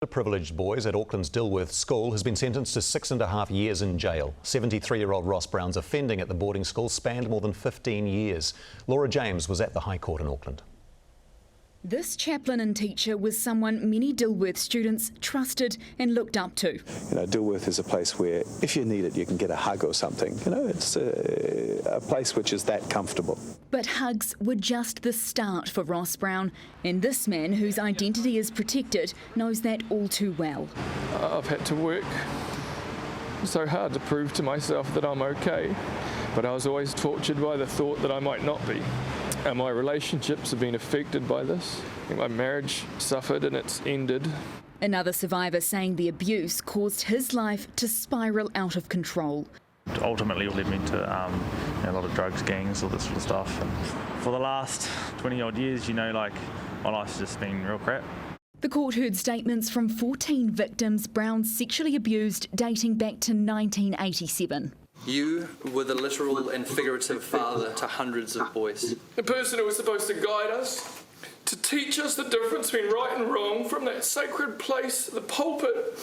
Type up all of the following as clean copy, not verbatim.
The privileged boys at Auckland's Dilworth school has been sentenced to 6.5 years in jail. 73-year-old Ross Browne's offending at the boarding school spanned more than 15 years. Laura James was at the High Court in Auckland. This chaplain and teacher was someone many Dilworth students trusted and looked up to. Dilworth is a place where if you need it, you can get a hug or something. It's a place which is that comfortable. But hugs were just the start for Ross Browne, and this man, whose identity is protected, knows that all too well. I've had to work so hard to prove to myself that I'm okay, but I was always tortured by the thought that I might not be. And my relationships have been affected by this. I think my marriage suffered and it's ended. Another survivor saying the abuse caused his life to spiral out of control. Ultimately it led me to a lot of drugs, gangs, all this sort of stuff. And for the last 20 odd years, my life's just been real crap. The court heard statements from 14 victims Browne sexually abused dating back to 1987. You were the literal and figurative father to hundreds of boys. The person who was supposed to guide us, to teach us the difference between right and wrong from that sacred place, the pulpit,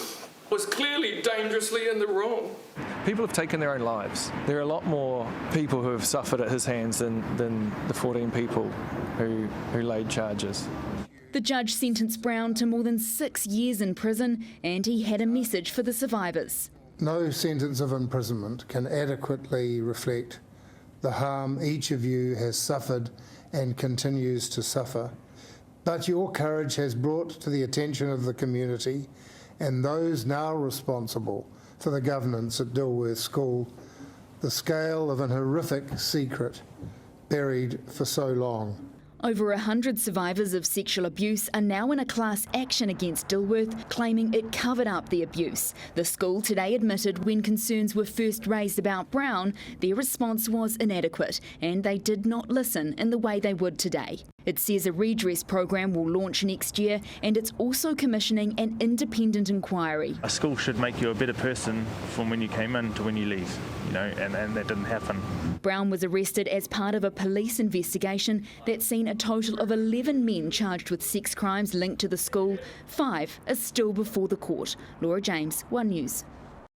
was clearly dangerously in the wrong. People have taken their own lives. There are a lot more people who have suffered at his hands than the 14 people who laid charges. The judge sentenced Browne to more than 6 years in prison, and he had a message for the survivors. No sentence of imprisonment can adequately reflect the harm each of you has suffered and continues to suffer. But your courage has brought to the attention of the community and those now responsible for the governance at Dilworth School the scale of an horrific secret buried for so long. Over 100 survivors of sexual abuse are now in a class action against Dilworth, claiming it covered up the abuse. The school today admitted when concerns were first raised about Browne, their response was inadequate and they did not listen in the way they would today. It says a redress program will launch next year, and it's also commissioning an independent inquiry. A school should make you a better person from when you came in to when you leave, and that didn't happen. Browne was arrested as part of a police investigation that's seen a total of 11 men charged with sex crimes linked to the school. 5 are still before the court. Laura James, One News.